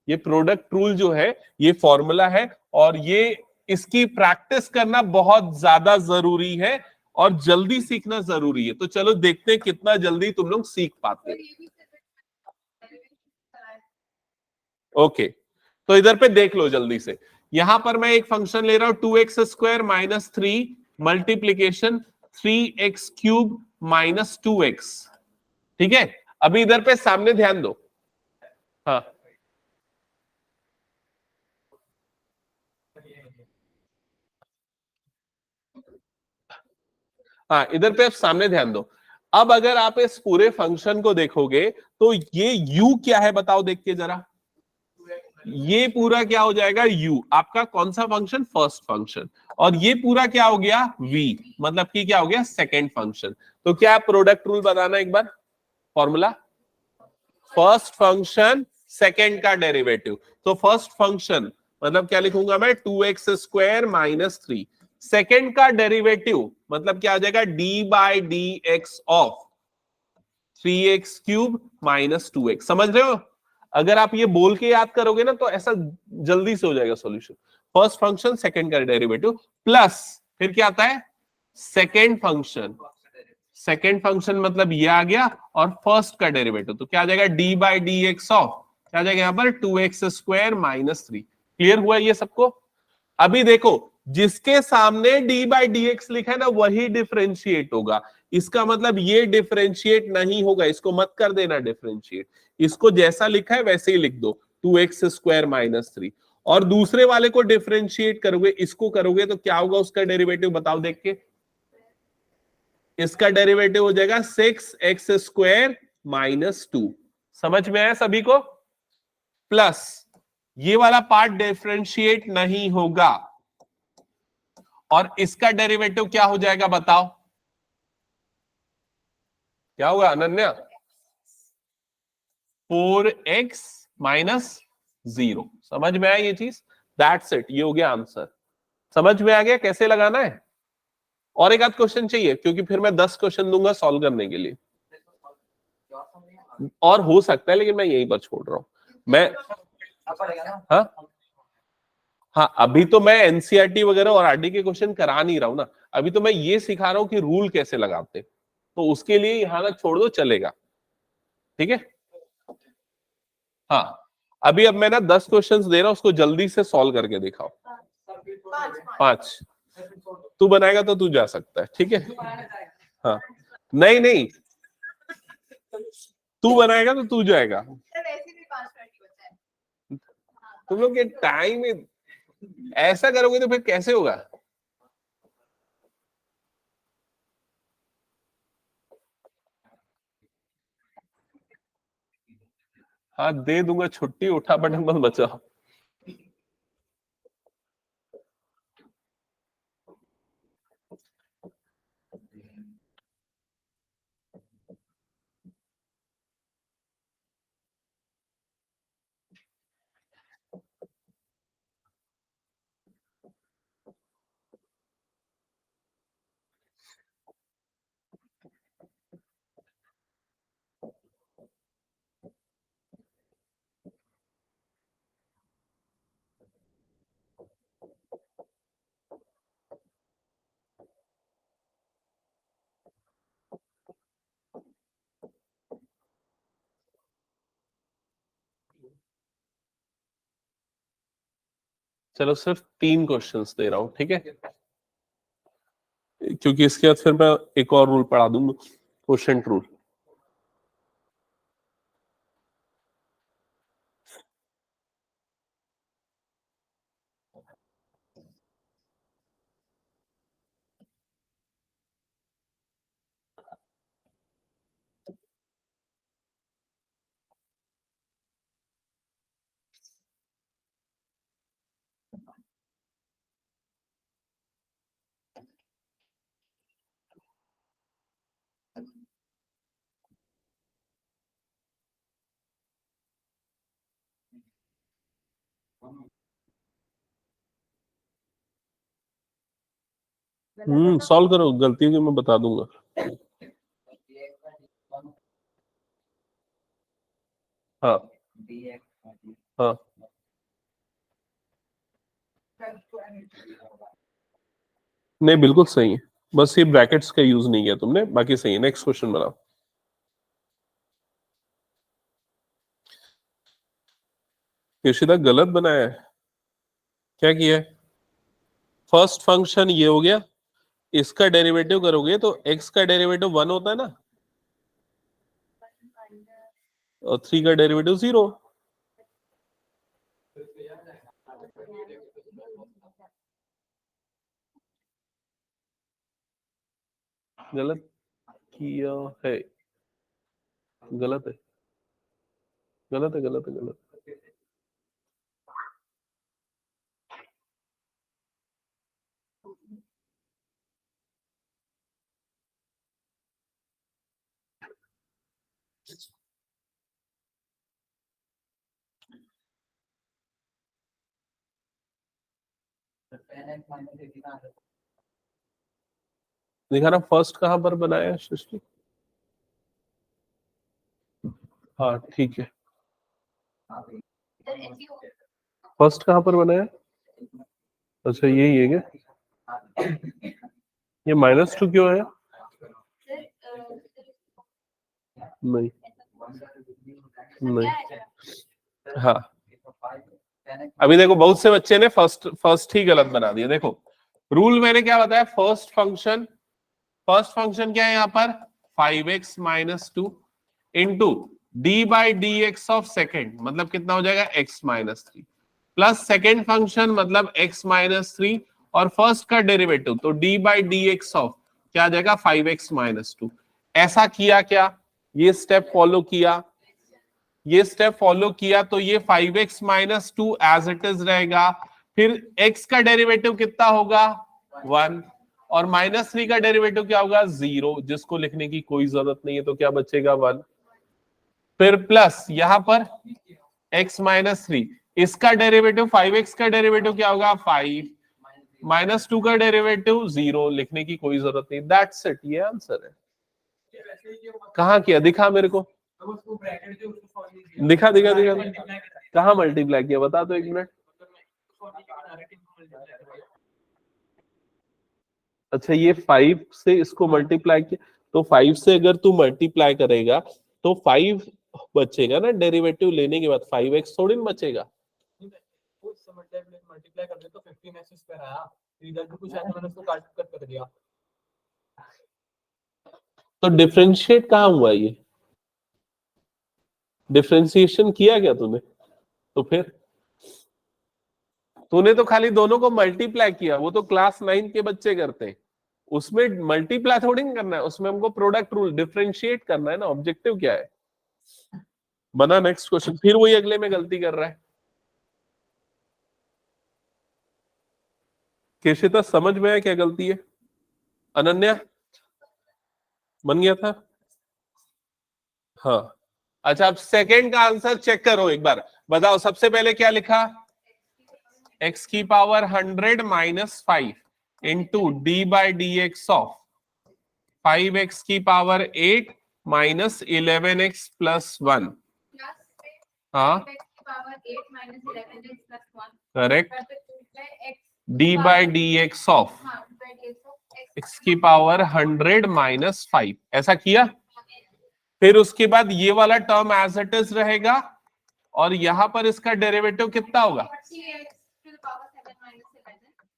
ये प्रोडक्ट रूल जो है ये फॉर्मूला है, और ये इसकी प्रैक्टिस करना बहुत ज्यादा जरूरी है और जल्दी सीखना जरूरी है। तो चलो देखते हैं कितना जल्दी तुम लोग सीख पाते हैं। ओके, तो इधर पे देख लो जल्दी से। यहां पर मैं एक फंक्शन ले रहा हूं 2x square minus 3 multiplication 3x cube minus 2x। ठीक है, अभी इधर पे सामने ध्यान दो। हाँ, हाँ, इधर पे आप सामने ध्यान दो। अब अगर आप इस पूरे फंक्शन को देखोगे तो ये u क्या है बताओ देख के जरा। ये पूरा क्या हो जाएगा? u, आपका कौन सा फंक्शन? First function. और ये पूरा क्या हो गया? v, मतलब कि क्या हो गया? Second function. तो क्या प्रोडक्ट रूल बताना एक बार, फॉर्मूला? फर्स्ट फंक्शन सेकेंड का डेरिवेटिव। तो फर्स्ट फंक्शन मतलब क्या लिखूंगा मैं, 2x² माइनस 3। सेकेंड का डेरिवेटिव मतलब क्या आ जाएगा, d/dx of 3x³ minus 2x। समझ रहे हो? अगर आप ये बोल के याद करोगे ना तो ऐसा जल्दी से हो जाएगा सॉल्यूशन। फर्स्ट फंक्शन सेकेंड का डेरिवेटिव प्लस फिर क्या आता है, सेकेंड फंक्शन। सेकेंड फंक्शन मतलब ये आ गया, और फर्स्ट का डेरिवेटिव तो क्या आ जाएगा, d/dx ऑफ क्या आ जाएगा यहां पर, 2x² माइनस 3। क्लियर हुआ ये सबको? अभी देखो, जिसके सामने d/dx लिखा है ना वही डिफरेंशिएट होगा। इसका मतलब ये डिफरेंशिएट नहीं होगा, इसको मत कर देना डिफरेंशिएट। इसको जैसा लिखा है वैसे ही लिख दो, 2x² माइनस 3। और दूसरे वाले को डिफरेंशिएट करोगे, इसको करोगे तो क्या होगा उसका डेरिवेटिव, बताओ देख के। इसका डेरिवेटिव हो जाएगा 6x² माइनस 2। समझ में आया सभी को? प्लस ये वाला पार्ट डिफरेंशिएट नहीं होगा, और इसका डेरिवेटिव क्या हो जाएगा बताओ, क्या होगा अनन्या? 4x minus 0। समझ में आया ये चीज? दैट्स इट, ये हो गया आंसर। समझ में आ गया कैसे लगाना है? और एक आध क्वेश्चन चाहिए, क्योंकि फिर मैं 10 क्वेश्चन दूंगा सॉल्व करने के लिए, और हो सकता है, लेकिन मैं यहीं पर छोड़ रहा हूं मैं। हाँ हाँ, अभी तो मैं एनसीईआरटी वगैरह और आरडी के क्वेश्चन करा नहीं रहा हूं ना, अभी तो मैं ये सिखा रहा हूं कि रूल कैसे लगाते, तो उसके लिए यहां तक छोड़ दो, चलेगा। ठीक है? हाँ, अभी अब मैं ना 10 क्वेश्चंस दे रहा हूं, उसको जल्दी से सॉल्व करके दिखाओ। 5 तू बनाएगा तो तू जा सकता है, ठीक है? हाँ, नहीं नहीं, तू बनाएगा तो तू जाएगा। तुम लोग के टाइम में ऐसा करोगे तो फिर कैसे होगा? हाँ दे दूंगा छुट्टी, उठा बटन मत बचाओ। चलो सिर्फ 3 क्वेश्चंस दे रहा हूं, ठीक है? क्योंकि इसके बाद फिर मैं एक और रूल पढ़ा दूंगा, क्वेश्चन रूल। सॉल्व करो, गलती की मैं बता दूंगा। हाँ हाँ, नहीं बिल्कुल सही है, बस ये ब्रैकेट्स का यूज नहीं किया तुमने, बाकी सही है। नेक्स्ट क्वेश्चन बनाओ। योशिदा गलत बनाया है, क्या किया है? फर्स्ट फंक्शन ये हो गया, इसका डेरिवेटिव करोगे तो x का डेरिवेटिव 1 होता है ना, और 3 का डेरिवेटिव 0। गलत किया है, गलत है, गलत है, गलत है, गलत है। दिखा ना फर्स्ट कहाँ पर बनाया है सृष्टि? हाँ ठीक है, फर्स्ट कहाँ पर बनाया? अच्छा यही है क्या? ये -2 क्यों है? नहीं नहीं, हाँ अभी देखो बहुत से बच्चे ने फर्स्ट ही गलत बना दिया। देखो रूल मैंने क्या बताया, फर्स्ट फंक्शन क्या है यहाँ पर 5x - 2 into D by D X of second, मतलब कितना हो जाएगा x -3 प्लस सेकेंड फंक्शन मतलब x -3 और फर्स्ट का डेरिवेटिव तो D by D X of क्या आ जाएगा 5x - 2। ऐसा किया क्या, ये स्टेप फॉलो किया तो ये 5x - 2 एज इट इज रहेगा। फिर x का डेरिवेटिव कितना होगा 1 और -3 का डेरिवेटिव क्या होगा 0, जिसको लिखने की कोई जरूरत नहीं है, तो क्या बचेगा 1। फिर प्लस यहां पर x -3, इसका डेरिवेटिव 5x का डेरिवेटिव क्या होगा 5 -2 का डेरिवेटिव 0, लिखने की कोई जरूरत नहीं। दैट्स इट, ये आंसर है। कहाँ किया, दिखा मेरे को, दिखा कहाँ मल्टीप्लाई किया बता दो 1 मिनट। अच्छा ये 5 से इसको मल्टीप्लाई किया, तो 5 से अगर तू मल्टीप्लाई करेगा तो 5 बचेगा ना डेरिवेटिव लेने के बाद, 5x थोड़ी ना बचेगा। मल्टीप्लाई कर दे तो 15x स्क्वायर आया, रिजल्ट कुछ ऐसा मैंने उसको काट कर दिया। तो डिफरेंशिएट कहाँ हुआ, ये डिफरेंशिएशन किया क्या तूने? तो फिर तूने तो खाली दोनों को मल्टीप्लाई किया, वो तो क्लास 9 के बच्चे करते हैं, उसमें मल्टीप्लाई थोड़ी नहीं करना है, उसमें हमको प्रोडक्ट रूल डिफरेंशिएट करना है ना, ऑब्जेक्टिव क्या है। बना नेक्स्ट क्वेश्चन, फिर वही अगले में गलती कर रहा है। केशिता समझ में आया क्या गलती है? अनन्या बन गया था? हाँ अच्छा, अब सेकंड का आंसर चेक करो एक बार, बताओ सबसे पहले क्या लिखा, x की power 100 - 5 into D by D X of 5x की पावर 8 - 11x + 1। हाँ correct, D by D X of x की पावर 100 - 5, ऐसा किया। फिर उसके बाद ये वाला टर्म एज इट इज रहेगा और यहां पर इसका डेरिवेटिव कितना होगा,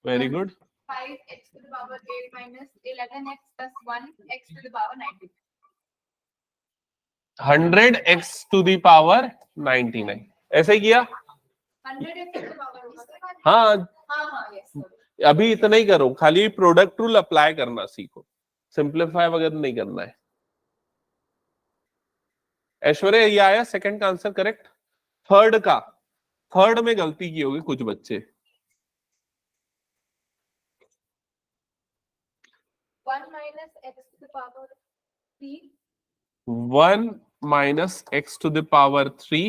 very good, 5x to the power 8 minus 11x plus 1x to the power 90. 100x to the power 99, ऐसे ही किया। 100x to the power होगा। हाँ हाँ yes. अभी इतना ही करो, खाली प्रोडक्ट रूल अप्लाई करना सीखो, सिंप्लीफाई वगैरह नहीं करना है। ऐश्वर्या ये आया सेकंड का आंसर करेक्ट। थर्ड में गलती की होगी कुछ बच्चे। 1 minus x to the power 3 1 - x to the power 3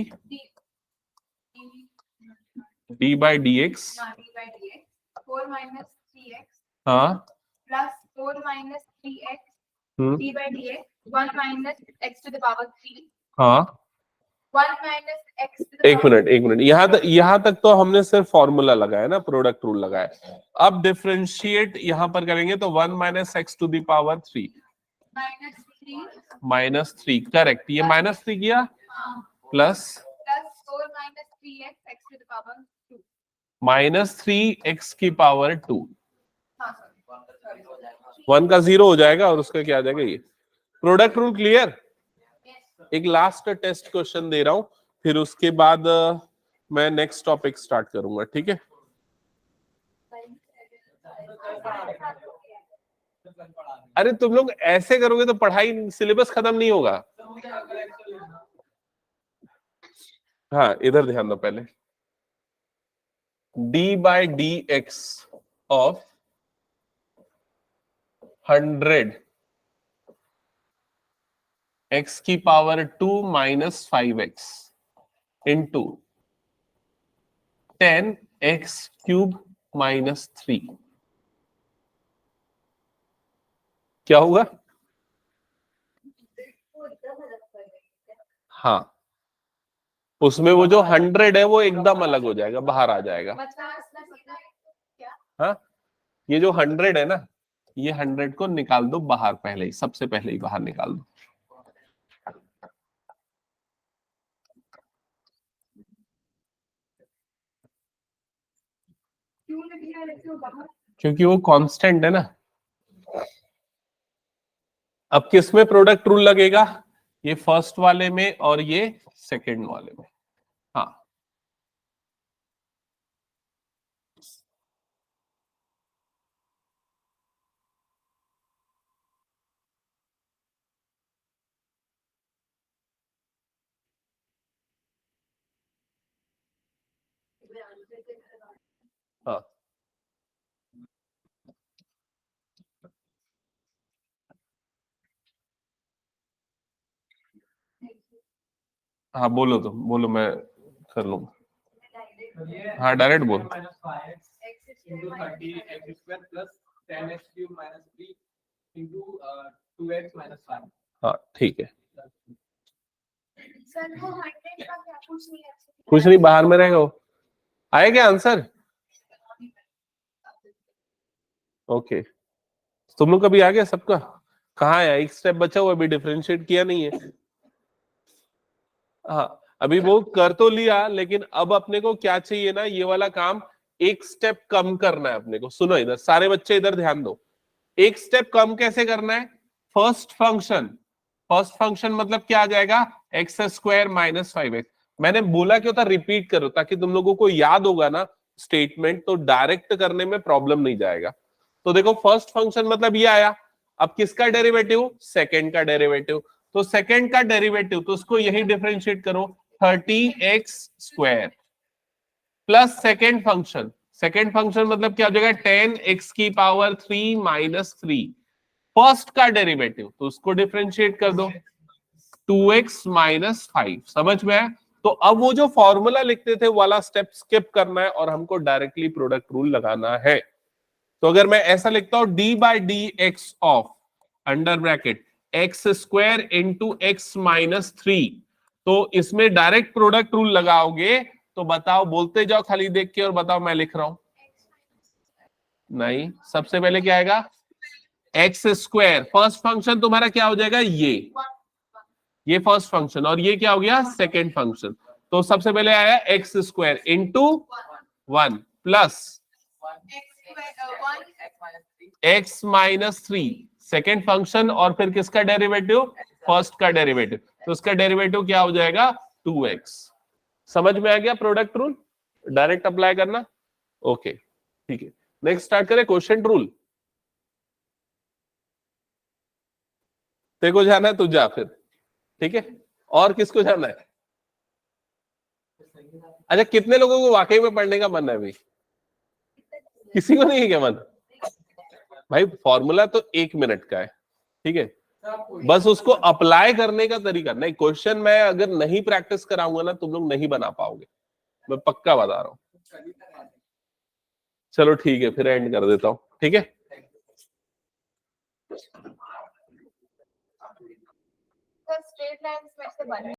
d by dx, d by dx 4 minus 3x हाँ plus 4 minus 3x hmm, d by dx 1 minus x to the power 3 हाँ 1 minus x to the एक power minute, यहां तक तो हमने सिर्फ formula लगाया ना, प्रोडक्ट रूल लगाया। अब डिफरेंशिएट यहां पर करेंगे तो 1 - x to the power 3 -3 correct, ये -3 किया plus plus 4 minus 3x x to the power 2 -3x की पावर 2, हाँ sorry 1 का 0 हो जाएगा और उसका क्या आ जाएगा, ये प्रोडक्ट रूल क्लियर। yes एक लास्ट टेस्ट क्वेश्चन दे रहा हूं, फिर उसके बाद मैं नेक्स्ट टॉपिक स्टार्ट करूंगा, ठीक है। अरे तुम लोग ऐसे करोगे तो पढ़ाई सिलेबस खत्म नहीं होगा। हाँ इधर ध्यान दो पहले, d by D X of 100 x की पावर 2 - 5x इंटू 10x³ -3 क्या होगा? हाँ, उसमें वो जो 100 है वो एकदम अलग हो जाएगा, बाहर आ जाएगा। हाँ, ये जो 100 है ना, ये 100 को निकाल दो बाहर, पहले ही, सबसे पहले ही बाहर निकाल दो। क्योंकि वो कांस्टेंट है ना। अब किस में प्रोडक्ट रूल लगेगा? ये फर्स्ट वाले में और ये सेकंड वाले में। हाँ, हाँ, हाँ, बोलो तो बोलो, मैं कर लूंगा। हाँ, डायरेक्ट बोल। हाँ, ठीक है। सर वो 100 का क्या कुछ नहीं है? कुछ नहीं, बाहर में रहेगा वो। आया क्या आंसर? ओके, तुम लोग का भी आ गया सबका? कहाँ आया? एक स्टेप बचा हुआ, अभी डिफरेंशिएट किया नहीं है। हाँ, अभी वो कर तो लिया, लेकिन अब अपने को क्या चाहिए ना, ये वाला काम एक स्टेप कम करना है अपने को। सुनो इधर, सारे बच्चे इधर ध्यान दो। एक स्टेप कम कैसे करना है? फर्स्ट फंक्शन मतलब क्या आ जाएगा? x² - 5x। मैंने बोला क्यों था, रिपीट करो ताकि तुम लोगों को याद होगा ना स्टेटमेंट, तो डायरेक्ट करने में प्रॉब्लम नहीं जाएगा। तो देखो, फर्स्ट फंक्शन मतलब ये आया। अब किसका डेरिवेटिव? सेकंड का डेरिवेटिव। तो सेकंड का डेरिवेटिव, तो उसको यही डिफरेंशिएट करो, 30x² प्लस सेकंड फंक्शन मतलब क्या हो जाएगा? 10x³ - 3। फर्स्ट का डेरिवेटिव, तो उसको डिफरेंशिएट कर दो, 2x - 5। समझ में आया? तो अब वो जो फॉर्मूला लिखते थे वाला स्टेप स्किप करना है और हमको डायरेक्टली प्रोडक्ट रूल लगाना है। तो अगर मैं ऐसा लिखता हूं, d/dx of under bracket x² × x - 3, तो इसमें डायरेक्ट प्रोडक्ट रूल लगाओगे तो बताओ, बोलते जाओ खाली देख के और बताओ मैं लिख रहा हूं। नहीं, सबसे पहले क्या आएगा? x²। फर्स्ट फंक्शन तुम्हारा क्या हो जाएगा? ये फर्स्ट फंक्शन, और ये क्या हो गया? Second function. तो सबसे पहले आया x² × 1 plus x - 3 second function, और फिर किसका डेरिवेटिव? फर्स्ट का डेरिवेटिव। तो उसका डेरिवेटिव क्या हो जाएगा? 2x। समझ में आ गया प्रोडक्ट रूल? डायरेक्ट अप्लाई करना। ओके, ठीक है। नेक्स्ट स्टार्ट करें क्वेश्चन रूल। तेरे को जाना है, तू जा फिर, ठीक है। और किसको जाना है? अच्छा, कितने लोगों को वाकई में पढ़ने का मन है अभी? किसी को नहीं है क्या मन? भाई, फॉर्मूला तो 1 मिनट का है, ठीक है। बस उसको अप्लाई करने का तरीका नहीं। क्वेश्चन मैं अगर नहीं प्रैक्टिस कराऊंगा ना, तुम लोग नहीं बना पाओगे, मैं पक्का बता रहा हूं। चलो ठीक है, फिर एंड कर देता हूं, ठीक है। स्ट्रेट लाइंस में से बने